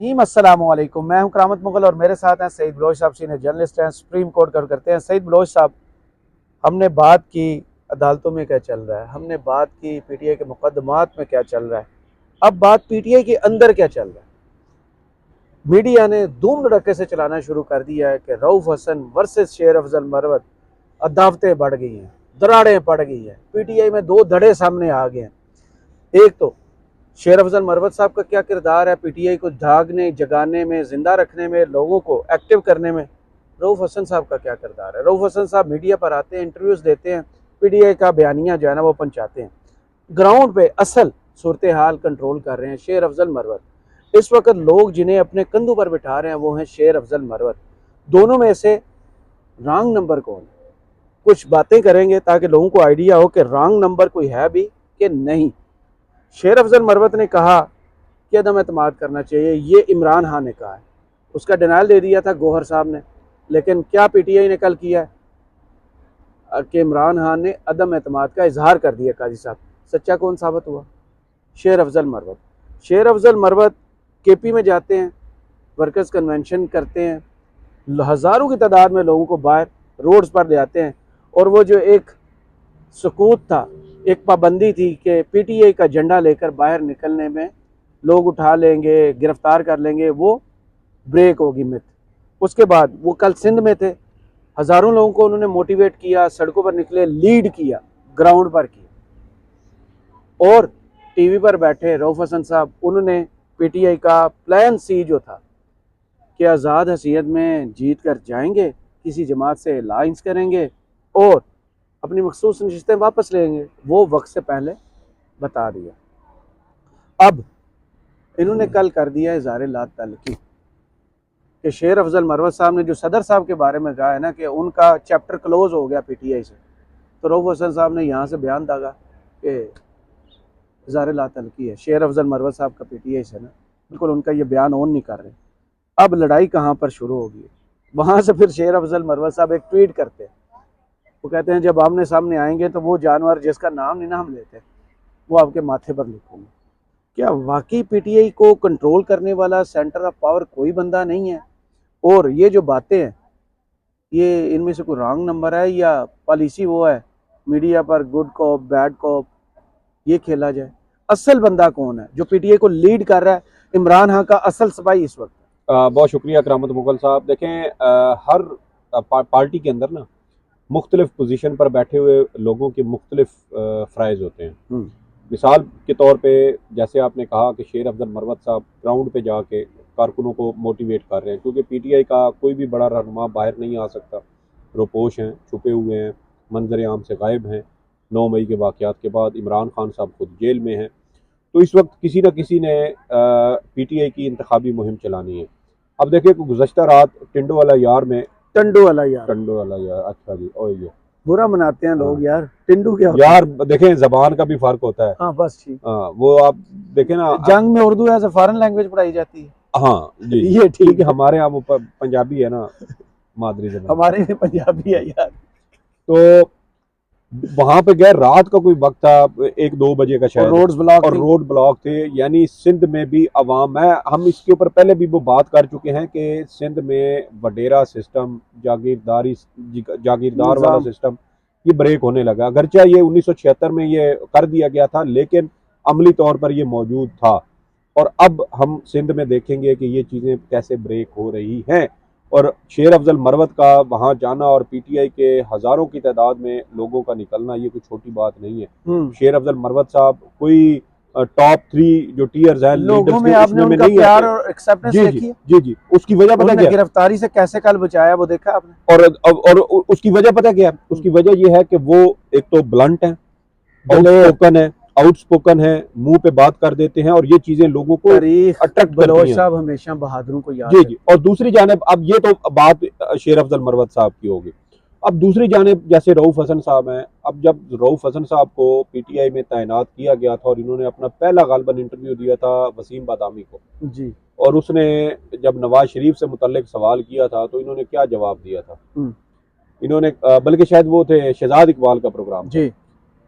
अस्सलामुअलैकुम। मैं हूं करामत मुगल और मेरे साथ हैं सईद बलोच साहब, सीनियर जर्नलिस्ट हैं, सुप्रीम कोर्ट कवर करते हैं। सईद बलोच साहब, हमने बात की अदालतों में क्या चल रहा है, हमने बात की पीटीआई के मुकदमात में क्या चल रहा है, अब बात पीटीआई के अंदर क्या चल रहा है। मीडिया ने धूम धड़क्के से चलाना शुरू कर दिया है कि रऊफ हसन वर्सेस शेर अफजल मरवत, अदावतें बढ़ गई हैं, दरारें पड़ गई हैं, पीटीआई में दो धड़े सामने आ गए हैं। एक तो शेर अफजल मरवत साहब का क्या किरदार है पीटीआई को जागने, जगाने में, जिंदा रखने में, लोगों को एक्टिव करने में। रऊफ हसन साहब का क्या किरदार है। रऊफ हसन साहब मीडिया पर आते हैं, इंटरव्यूज देते हैं, पीटीआई का बयानिया जो है ना वो पहुंचाते हैं। ग्राउंड पे असल सूरत हाल कंट्रोल कर रहे हैं शेर अफजल मरवत। इस वक्त लोग जिन्हें अपने कंधों पर बिठा रहे हैं वो हैं शेर अफजल मरवत। दोनों में से रॉन्ग नंबर कौन है, कुछ बातें करेंगे ताकि लोगों को आइडिया हो कि रॉन्ग नंबर कोई है भी कि नहीं। शेर अफजल मरवत ने कहा कि अदम एतमाद करना चाहिए, ये इमरान खान ने कहा है। उसका डिनाइल दे दिया था गौहर साहब ने, लेकिन क्या पीटीआई ने कल किया है कि इमरान खान ने अदम एतमाद का इजहार कर दिया। काजी साहब, सच्चा कौन साबित हुआ? शेर अफजल मरवत। शेर अफजल मरवत केपी में जाते हैं, वर्कर्स कन्वेंशन करते हैं, हज़ारों की तादाद में लोगों को बाहर रोड्स पर ले आते हैं, और वो जो एक सुकूत था, एक पाबंदी थी कि पीटीआई का झंडा लेकर बाहर निकलने में लोग उठा लेंगे, गिरफ्तार कर लेंगे, वो ब्रेक होगी मिथ। उसके बाद वो कल सिंध में थे, हज़ारों लोगों को उन्होंने मोटिवेट किया, सड़कों पर निकले, लीड किया, ग्राउंड पर किया। और टीवी पर बैठे रऊफ हसन साहब, उन्होंने पीटीआई का प्लान सी जो था कि आज़ाद हसीयत में जीत कर जाएंगे, किसी जमात से अलायंस करेंगे और अपनी मखसूस नशिस्तें वापस लेंगे, वो वक्त से पहले बता दिया। अब इन्होंने कल कर दिया इज़हार ला तल्खी कि शेर अफजल मरवत साहब ने जो सदर साहब के बारे में कहा है ना कि उनका चैप्टर क्लोज हो गया पीटीआई से, तो रऊफ हसन साहब ने यहाँ से बयान दागा कि इज़हार ला तल्खी है शेर अफजल मरवत साहब का पीटीआई से ना, बिल्कुल उनका ये बयान ऑन नहीं कर रहे। अब लड़ाई कहाँ पर शुरू होगी? वहाँ से फिर शेर अफजल मरवत साहब एक ट्वीट करते हैं, वो कहते हैं जब आमने सामने आएंगे तो वो जानवर जिसका नाम नहीं ना हम लेते वो आपके माथे पर लिखूंगे। क्या वाकई पीटीआई को कंट्रोल करने वाला सेंटर ऑफ पावर कोई बंदा नहीं है? और ये जो बातें हैं, ये इनमें से कोई रॉन्ग नंबर है या पॉलिसी वो है मीडिया पर गुड कॉप बैड कॉप ये खेला जाए? असल बंदा कौन है जो पीटीआई को लीड कर रहा है? इमरान खान का असल सिपाही इस वक्त। बहुत शुक्रिया करामत मुगल साहब। देखें, हर पार्टी के अंदर ना मुख्तलिफ पोजीशन पर बैठे हुए लोगों के मुख्तलिफ फ़राइज़ होते हैं। मिसाल के तौर पे जैसे आपने कहा कि शेर अफजल मरवत साहब ग्राउंड पे जाके कारकुनों को मोटिवेट कर रहे हैं, क्योंकि पीटीआई का कोई भी बड़ा रहनुमा बाहर नहीं आ सकता, रोपोश हैं, छुपे हुए हैं, मंजर आम से गायब हैं। 9 मई के वाक़यात के बाद इमरान खान साहब खुद जेल में हैं, तो इस वक्त किसी न किसी ने पीटीआई की इंतखाबी मुहिम चलानी है। अब देखिए गुज़श्ता रात टंडू वाला यार, टंडो वाला यार, अच्छा जी, ओ ये बुरा मनाते हैं हाँ लोग यार, टिंडू क्या होता है? यार, देखें जबान का भी फर्क होता है। हाँ बस ठीक। हाँ, वो आप देखें ना जंग में Urdu as a foreign language पढ़ाई जाती है। हाँ जी, ये ठीक क्योंकि है, हमारे यहाँ वो पंजाबी है ना, मादरी जबान। हमारे भी पंजाबी है यार। तो वहां पे गए, रात का कोई वक्त था, 1-2 बजे का और शायद, रोड्स ब्लॉक और थी। रोड ब्लॉक थे। यानी सिंध में भी अवाम है, हम इसके ऊपर पहले भी वो बात कर चुके हैं कि सिंध में वडेरा सिस्टम, जागीरदार वाला निजाम सिस्टम ये ब्रेक होने लगा। अगरचे ये 1976 में ये कर दिया गया था, लेकिन अमली तौर पर ये मौजूद था। और अब हम सिंध में देखेंगे कि ये चीज़ें कैसे ब्रेक हो रही हैं। और शेर अफजल मरवत का वहाँ जाना और पीटीआई के हज़ारों की तादाद में लोगों का निकलना, ये कोई छोटी बात नहीं है। शेर अफजल मरवत साहब कोई टॉप 3 जो टीयर्स हैं लोगों लीडर्स में के, आपने उसमें में उनका नहीं प्यार आते। और एक्सेप्टेंस जी जी देखी है? जी जी, उसकी वजह पता उन्होंने क्या है? गिरफ्तारी से कैसे कल बचाया वो देखा आपने? और उसकी वजह पता क्या है? उसकी वजह ये है कि वो एक तो ब्लंट है, आउटस्पोकन है, मुंह पे बात कर देते हैं, और ये चीजें लोगों को तारीख अट्रैक्ट करती बलोच हैं। साहब हमेशा बहादुरों को याद जी जी, रखते और दूसरी जानिब, अब ये तो बात शेर अफजल मरवत साहब की होगी। अब दूसरी जानिब जैसे रऊफ हसन साहब हैं, अब जब रऊफ हसन साहब को पीटीआई में तैनात किया गया था और इन्होंने अपना पहला गालबन इंटरव्यू दिया था वसीम बादामी को, हैं जी। और उसने जब नवाज शरीफ से मुतल्लिक सवाल किया था तो इन्होंने क्या जवाब दिया था? इन्होंने बल्कि शायद वो थे शहजाद इकबाल का प्रोग्राम था, जी।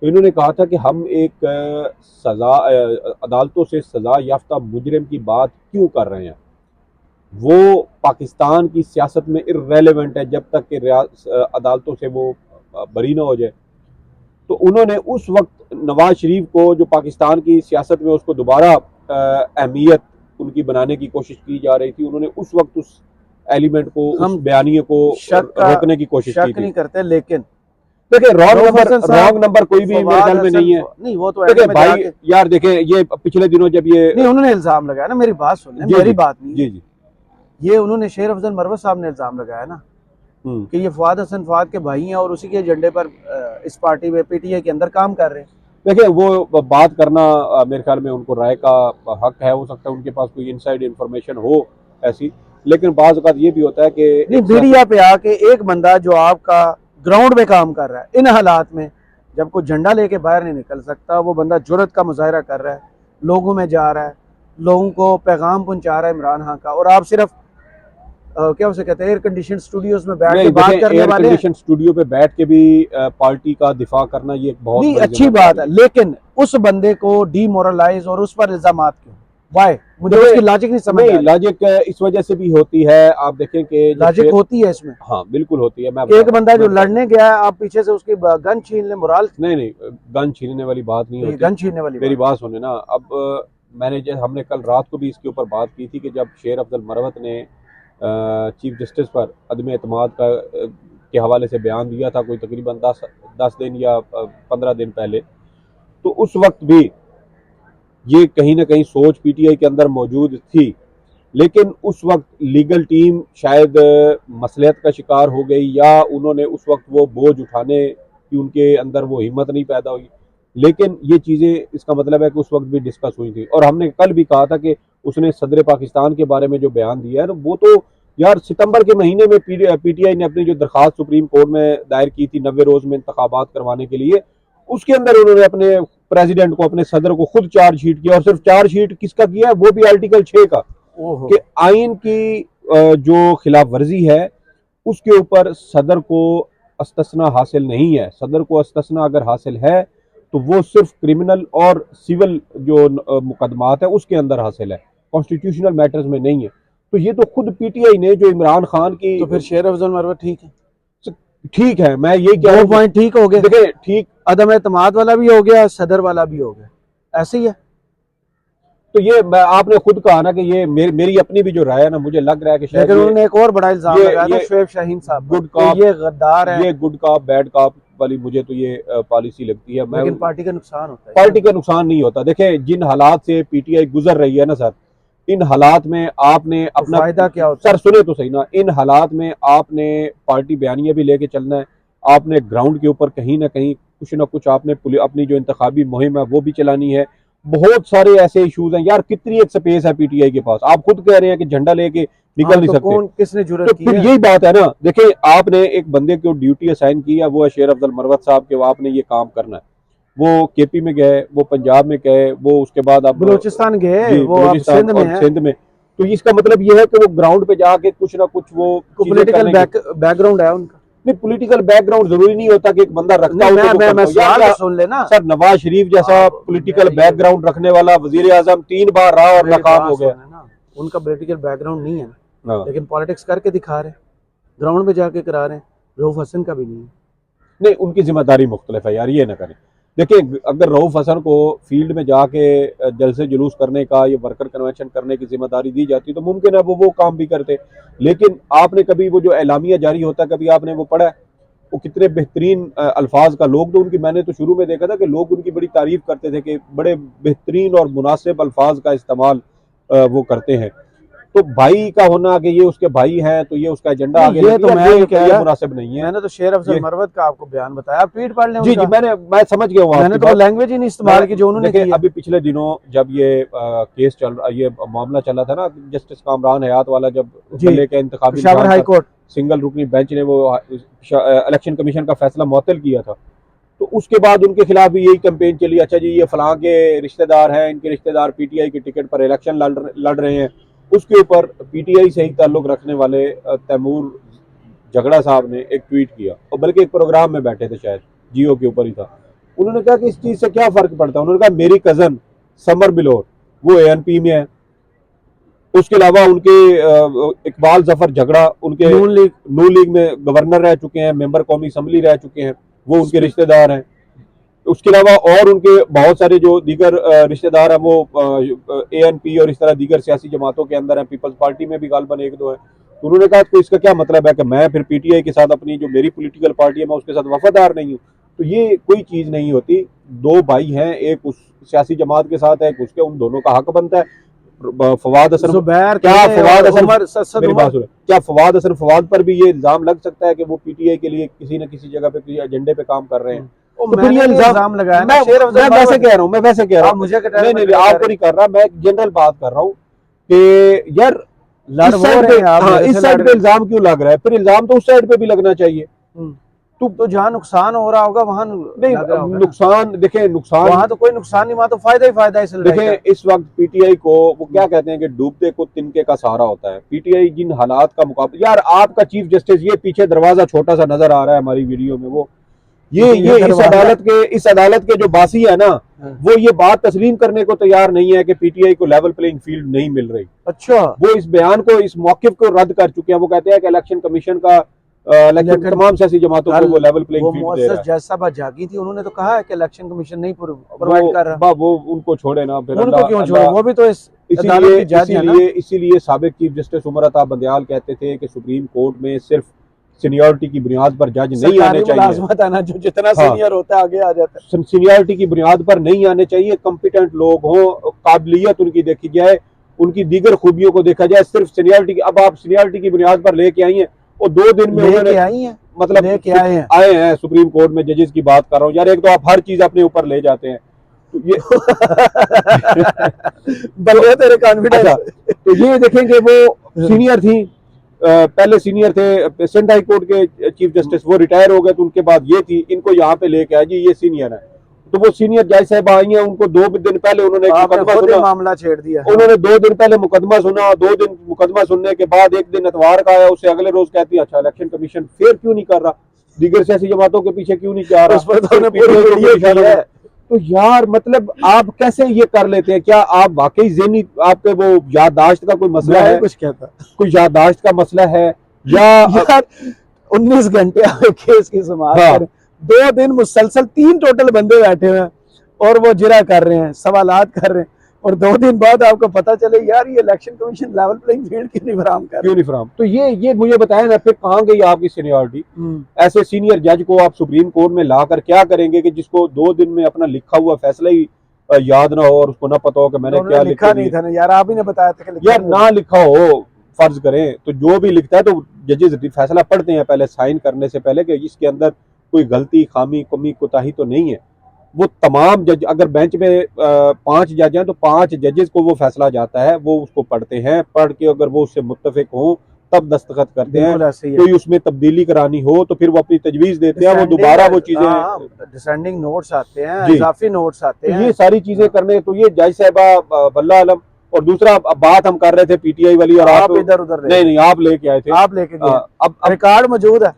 तो इन्होंने कहा था कि हम एक सजा अदालतों से सजा याफ्ता मुजरिम की बात क्यों कर रहे हैं। वो पाकिस्तान की सियासत में इर्रेलेवेंट है जब तक कि अदालतों से वो बरी ना हो जाए। तो उन्होंने उस वक्त नवाज शरीफ को, जो पाकिस्तान की सियासत में उसको दोबारा अहमियत उनकी बनाने की कोशिश की जा रही थी, उन्होंने उस वक्त उस एलिमेंट को, उस बयानिए को रोकने की कोशिश की थी। नहीं करते, लेकिन देखिए रॉन्ग नंबर कोई भी मेरे ख्याल में नहीं है। नहीं, वो तो देखिए भाई यार, देखें ये पिछले दिनों जब ये नहीं, उन्होंने इल्जाम लगाया ना, मेरी बात सुन, मेरी बात नहीं, जी जी, ये उन्होंने शेर अफजल मरवत साहब ने इल्जाम लगाया ना कि ये फवाद हसन फवाद के भाई हैं और उसी के एजेंडे पर इस पार्टी में पीटीआई के अंदर काम कर रहे हैं। देखिए वो बात करना मेरे ख्याल में उनको राय का हक है, हो सकता है उनके पास कोई इनसाइड इन्फॉर्मेशन हो ऐसी, लेकिन बाज़ औक़ात ये भी होता है कि नहीं, मीडिया पे आके एक बंदा जो आपका ग्राउंड में काम कर रहा है, इन हालात में जब कोई झंडा लेके बाहर नहीं निकल सकता, वो बंदा जुर्रत का मुजाहरा कर रहा है, लोगों में जा रहा है, लोगों को पैगाम पहुंचा रहा है इमरान खान का, और आप सिर्फ क्या उसे कहते हैं, एयर कंडीशन स्टूडियोज में बैठ के बात करने वाले। एयर कंडीशन स्टूडियो पे बैठ के भी पार्टी का दिफा करना ये एक बहुत अच्छी बात है, लेकिन उस बंदे को डीमोरलाइज और उस पर इल्जामात क्यों? वाई? मुझे उसकी लॉजिक नहीं समझ आई। लॉजिक इस वजह से भी होती है, आप देखें कि लॉजिक होती है इसमें। हाँ बिल्कुल होती है। मैं एक बंदा जो लड़ने गया है, आप पीछे से उसकी गन छीन ले, मोराल नहीं, गन छीनने वाली बात नहीं होती। गन छीनने वाली मेरी बात सुने ना। अब हमने कल रात को भी इसके ऊपर बात की थी कि जब शेर अफजल मरवत ने चीफ जस्टिस पर अदम एतमाद के हवाले से बयान दिया था, कोई तकरीबन 10 दिन या 15 दिन पहले, तो उस वक्त भी ये कहीं ना कहीं सोच पीटीआई के अंदर मौजूद थी, लेकिन उस वक्त लीगल टीम शायद मसलियत का शिकार हो गई, या उन्होंने उस वक्त वो बोझ उठाने की उनके अंदर वो हिम्मत नहीं पैदा हुई। लेकिन ये चीज़ें, इसका मतलब है कि उस वक्त भी डिस्कस हुई थी, और हमने कल भी कहा था कि उसने सदर पाकिस्तान के बारे में जो बयान दिया है, वो तो यार सितंबर के महीने में पीटीआई ने अपनी जो दरखास्त सुप्रीम कोर्ट में दायर की थी 90 रोज में इंतखाबात करवाने के लिए, उसके अंदर उन्होंने अपने प्रेसिडेंट को, अपने सदर को खुद चार्जशीट किया, और सिर्फ चार्जशीट किसका किया है? वो भी आर्टिकल 6 का, कि आइन की जो खिलाफ वर्जी है उसके ऊपर सदर को अस्तस्ना हासिल नहीं है। सदर को अस्तस्ना अगर हासिल है तो वो सिर्फ क्रिमिनल और सिविल जो मुकदमात है उसके अंदर हासिल है, कॉन्स्टिट्यूशनल मैटर्स में नहीं है। तो ये तो खुद पीटीआई ने, जो इमरान खान की, तो फिर शेर अफजल मरवत ठीक है, मैं ये कह रहा हूं, पॉइंट ठीक हो गए। देखिए ठीक, अदम एतमाद वाला भी हो गया, सदर वाला भी हो गया, ऐसे ही है। तो ये आपने खुद कहा ना कि ये मेरी अपनी भी जो राय है ना, मुझे लग रहा है कि शायद, लेकिन उन्होंने एक और बड़ा इल्जाम लगाया था शुएब शाहीन साहब, गुड कॉप, ये गद्दार है, ये गुड कॉप बैड कॉप वाली मुझे तो ये पॉलिसी लगती है। लेकिन पार्टी का नुकसान होता है। पार्टी का नुकसान नहीं होता। देखिए जिन हालात से पीटीआई गुजर रही है ना सर, इन हालात में आपने अपना फायदा क्या होता है? सर सुने तो सही ना, इन हालात में आपने पार्टी बयानिया भी लेके चलना है, आपने ग्राउंड के ऊपर कहीं ना कहीं कुछ ना कुछ आपने अपनी जो इंतखाबी मुहिम है वो भी चलानी है। बहुत सारे ऐसे इश्यूज हैं यार, कितनी एक स्पेस है पीटीआई के पास। आप खुद कह रहे हैं कि झंडा लेके निकल नहीं सकते, किसने जुर्रत तो फिर यही बात है ना। देखिए आपने एक बंदे को ड्यूटी असाइन की है, वो है शेर अफजल मरवत साहब के, वो आपने ये काम करना है। वो केपी में गए, वो पंजाब में गए, वो उसके बाद आप बलूचिस्तान गए, वो सिंध में। तो इसका मतलब ये है कि वो ग्राउंड पे जाके कुछ ना कुछ वो पॉलिटिकल बैकग्राउंड है उनका। नहीं, पॉलिटिकल बैकग्राउंड जरूरी नहीं होता कि एक बंदा रखता हो। मैं सवाल सुन लेना सर, नवाज शरीफ जैसा पॉलिटिकल बैकग्राउंड रखने वाला वजीर आजम 3 बार रहा और नाकाम हो गया। उनका पॉलिटिकल बैकग्राउंड नहीं है, लेकिन पॉलिटिक्स करके दिखा रहे, ग्राउंड में जाके करा रहे। रऊफ हसन का भी नहीं है। नहीं, उनकी जिम्मेदारी मुख्तलिफ है यार, ये ना करें। देखिए अगर रऊफ हसन को फील्ड में जाके जलसे जुलूस करने का, ये वर्कर कन्वेंशन करने की जिम्मेदारी दी जाती तो मुमकिन है वो काम भी करते। लेकिन आपने कभी वो जो एलामिया जारी होता है, कभी आपने वो पढ़ा है? वो कितने बेहतरीन अल्फाज का, लोग तो उनकी, मैंने तो शुरू में देखा था कि लोग उनकी बड़ी तारीफ करते थे कि बड़े बेहतरीन और मुनासिब अल्फाज का इस्तेमाल वो करते हैं। तो भाई का होना कि ये उसके भाई हैं तो ये उसका एजेंडा आगे, ये तो मैं मुनासिब नहीं है। मैंने तो शेर अफजल मरवत का आपको बयान बताया, आप ट्वीट पढ़ लें। जी जी, मैं समझ गया हूँ, मैंने तो लैंग्वेज ही नहीं इस्तेमाल की जो उन्होंने की। अभी पिछले दिनों जब ये केस ये मामला चला था ना, जस्टिस कामरान हयात वाला, जब जिले के इंतखाबी हाई कोर्ट सिंगल रुकनी बेंच ने वो इलेक्शन कमीशन का फैसला मुअत्तल किया था, तो उसके बाद उनके खिलाफ भी यही कैंपेन चली, अच्छा जी ये फलां के रिश्तेदार हैं, इनके रिश्तेदार पीटीआई की टिकट पर इलेक्शन लड़ रहे हैं। उसके ऊपर पीटीआई से ही ताल्लुक रखने वाले तैमूर झगड़ा साहब ने एक ट्वीट किया, और बल्कि एक प्रोग्राम में बैठे थे, शायद जियो के ऊपर ही था। उन्होंने कहा कि इस चीज़ से क्या फ़र्क पड़ता है। उन्होंने कहा मेरी कज़न समर बिलोर, वो एएनपी में है, उसके अलावा उनके इकबाल जफर झगड़ा उनके नून लीग में गवर्नर रह चुके हैं, मेंबर कौमी असम्बली रह चुके हैं, वो उनके रिश्तेदार हैं। उसके अलावा और उनके बहुत सारे जो दीगर रिश्तेदार हैं वो ANP और इस तरह दीगर सियासी जमातों के अंदर हैं, पीपल्स पार्टी में भी गालबन एक दो है। तो उन्होंने कहा तो इसका क्या मतलब है कि मैं फिर PTI के साथ अपनी जो मेरी पॉलिटिकल पार्टी है मैं उसके साथ वफादार नहीं हूँ। तो ये कोई चीज़ नहीं होती। दो भाई हैं, एक उस सियासी जमात के साथ है, एक उसके, उन दोनों का हक बनता है। फवाद हसन, क्या फवाद हसन, क्या फवाद हसन फवाद पर भी ये इल्जाम लग सकता है कि वो PTI के लिए किसी न किसी जगह पे किसी एजेंडे पे काम कर रहे हैं? तो फिर ये इल्जाम लगाया। मैं वैसे कह रहा हूँ, मुझे नहीं, आपको नहीं कर रहा, मैं जनरल बात कर रहा हूँ कि यार इस साइड पे इल्जाम क्यों लग रहा है? फिर इल्जाम तो उस साइड पे भी लगना चाहिए। तो जहाँ नुकसान हो रहा होगा वहाँ नहीं, नुकसान देखें, नुकसान वहाँ तो कोई नुकसान नहीं, वहाँ तो फायदा ही फायदा है। देखें इस वक्त PTI को वो क्या कहते हैं कि डूबते को तिनके का सहारा होता है। PTI जिन हालात का मुकाबला, यार आपका चीफ जस्टिस, ये पीछे दरवाजा छोटा सा नजर आ रहा है हमारी वीडियो में, वो ये इस अदालत के जो बासी है ना, वो ये बात तस्लीम करने को तैयार नहीं है कि PTI को लेवल प्लेइंग फील्ड नहीं मिल रही। अच्छा, वो इस बयान को, इस मौकिफ को रद्द कर चुके हैं। वो कहते हैं कि इलेक्शन कमीशन का तमाम सियासी जमातों को वो लेवल प्लेइंग फील्ड दे रहा है। जज साहब जागी थी, उन्होंने तो कहा है कि इलेक्शन कमीशन नहीं प्रोवाइड कर रहा। वो उनको छोड़े ना, फिर उनको क्यों छोड़े? वो भी तो इसीलिए साबिक चीफ जस्टिस उमर अता बंदयाल कहते थे कि सुप्रीम कोर्ट में सिर्फ सीनियरिटी की बुनियाद पर जज नहीं आने चाहिए, जो जितना सीनियर होता है आगे आ जाता है। सीनियरिटी की बुनियाद पर नहीं आने चाहिए, कॉम्पिटेंट लोग हों, काबिलियत उनकी देखी जाए, उनकी दीगर खूबियों को देखा जाए। सिर्फ सीनियरिटी, अब आप सीनियरिटी की बुनियाद पर लेके आई हैं और 2 दिन में लेके आई हैं, मतलब लेके आए हैं सुप्रीम कोर्ट में। जजेस की बात कर रहा हूँ यार, एक तो आप हर चीज अपने ऊपर ले जाते हैं, तो ये बल्ले तेरे कॉन्फिडेंस। तो ये देखेंगे वो सीनियर थी, पहले सीनियर थे सेंट हाई कोर्ट के चीफ जस्टिस, वो रिटायर हो गए, तो उनके बाद ये थी, इनको यहाँ पे लेके आए जी ये सीनियर है। तो वो सीनियर जज साहब आई हैं, उनको 2 दिन पहले उन्होंने मुकदमा सुना, मामला छेड़ दिया। उन्होंने 2 दिन पहले मुकदमा सुना, 2 दिन मुकदमा सुनने के बाद 1 दिन इतवार का आया, उससे अगले रोज कहती है अच्छा इलेक्शन कमीशन फेयर क्यों नहीं कर रहा, दीगर सियासी जमातों के पीछे क्यों नहीं जा रहा। तो यार मतलब आप कैसे ये कर लेते हैं? क्या आप वाकई ज़हनी, आपके वो याददाश्त का कोई मसला है? कुछ कहता, कोई याददाश्त का मसला है या यार 19 घंटे केस की समाअत करें, 2 दिन मुसलसल 3 टोटल बंदे बैठे हुए हैं और वो जिरा कर रहे हैं, सवालात कर रहे हैं, और 2 दिन बाद आपको पता चले यार ये election commission level playing field क्यों नहीं फराहम कर, क्यों नहीं फराहम? तो ये मुझे बताया ना, फिर कहाँ गई आपकी सीनियरिटी? ऐसे सीनियर जज को आप सुप्रीम कोर्ट में लाकर क्या करेंगे कि जिसको 2 दिन में अपना लिखा हुआ फैसला ही याद ना हो और उसको ना पता हो कि मैंने क्या लिखा नहीं था ना यार, आप ही ने बताया था कि यार ना लिखा हो, फर्ज करें तो जो भी लिखता है तो जजेस फैसला पढ़ते हैं पहले साइन करने से पहले कि इसके अंदर कोई गलती, खामी, कमी, कोताही तो नहीं है। वो तमाम जज, अगर बेंच में 5 जज हैं तो 5 जजेस को वो फैसला जाता है, वो उसको पढ़ते हैं, पढ़ के अगर वो उससे मुत्तफिक हों तब दस्तखत करते हैं। कोई उसमें तब्दीली करानी हो तो फिर वो अपनी तजवीज देते हैं, वो दोबारा वो चीजें डिसेंडिंग नोट्स आते हैं, इजाफी नोट्स आते हैं, ये सारी चीजें करने। तो ये जज साहबा वल्लाह आलम। और दूसरा बात हम कर रहे थे PTI वाली, और आप इधर उधर नहीं आप लेके आए थे, आप लेके गए, अब रिकॉर्ड मौजूद है।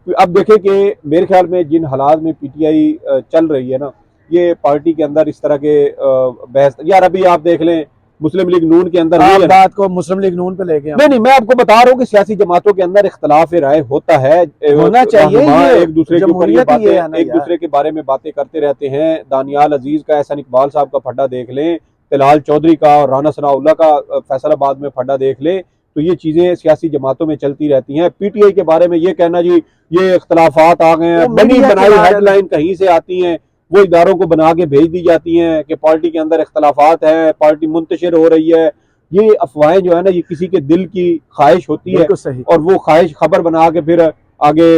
अब देखें कि मेरे ख्याल में जिन हालात में PTI चल रही है ना, ये पार्टी के अंदर इस तरह के बहस, यार अभी आप देख लें मुस्लिम लीग नून के अंदर बात को मुस्लिम लीग नून पे लेके नहीं, मैं आपको बता रहा हूँ कि सियासी जमातों के अंदर इख्तलाफ राय होता है, होना चाहिए, एक दूसरे के ऊपर एक दूसरे के बारे में बातें करते रहते हैं। दानियाल अजीज का, एहसन इकबाल साहब का फड्डा देख लें, तलाल चौधरी का और राना सनाउल्लाह का फैसलाबाद में फड्डा देख लें, तो ये चीजें सियासी जमातों में चलती रहती हैं। PTI के बारे में ये कहना जी ये इख्तलाफात आ गए हैं, बनी बनाई हेडलाइन कहीं से आती हैं, वो इदारों को बना के भेज दी जाती हैं कि पार्टी के अंदर इख्तलाफात है, पार्टी मुंतशिर हो रही है। ये अफवाहें जो है ना, ये किसी के दिल की ख्वाहिश होती है और वो ख्वाहिश खबर बना के फिर आगे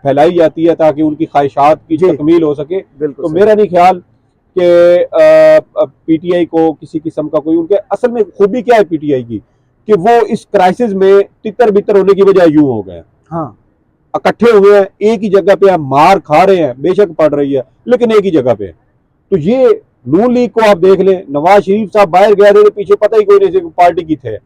फैलाई जाती है ताकि उनकी ख्वाहिशात की तकमील हो सके। तो मेरा नहीं ख्याल कि PTI को किसी किस्म का कोई, उनके असल में खूबी क्या है PTI की कि वो इस क्राइसिस में तितर बितर होने की बजाय यूं हो गए, हाँ इकट्ठे हुए हैं एक ही जगह पे, हम मार खा रहे हैं, बेशक पड़ रही है लेकिन एक ही जगह पे। तो ये नून लीग को आप देख लें, नवाज शरीफ साहब बाहर गए थे, पीछे पता ही कोई नहीं पार्टी की थे।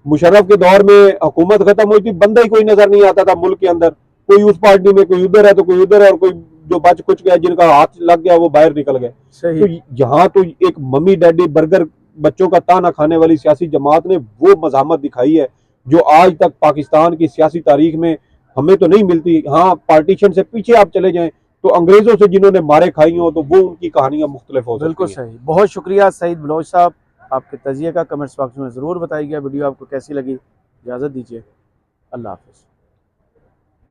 मुशर्रफ के दौर में हुकूमत खत्म हुई थी, बंदा ही कोई नजर नहीं आता था मुल्क के अंदर, कोई उस पार्टी में, कोई उधर है तो कोई उधर है, और कोई जो बच कुछ गया, जिनका हाथ लग गया वो बाहर निकल गए। तो यहाँ तो एक मम्मी डैडी बर्गर बच्चों का ताना खाने वाली सियासी जमात ने वो मज़ामत दिखाई है जो आज तक पाकिस्तान की सियासी तारीख में हमें तो नहीं मिलती। हाँ, पार्टीशन से पीछे आप चले जाएं तो अंग्रेजों से जिन्होंने मारे खाई हो तो वो उनकी कहानियां मुख्तलिफ हो बिल्कुल सकती हैं। सही, बहुत शुक्रिया सईद बलोच साहब, आपके तजिए का कमेंट्स बॉक्स में ज़रूर बताइएगा। वीडियो आपको कैसी लगी, इजाज़त दीजिए, अल्लाह हाफ़िज़।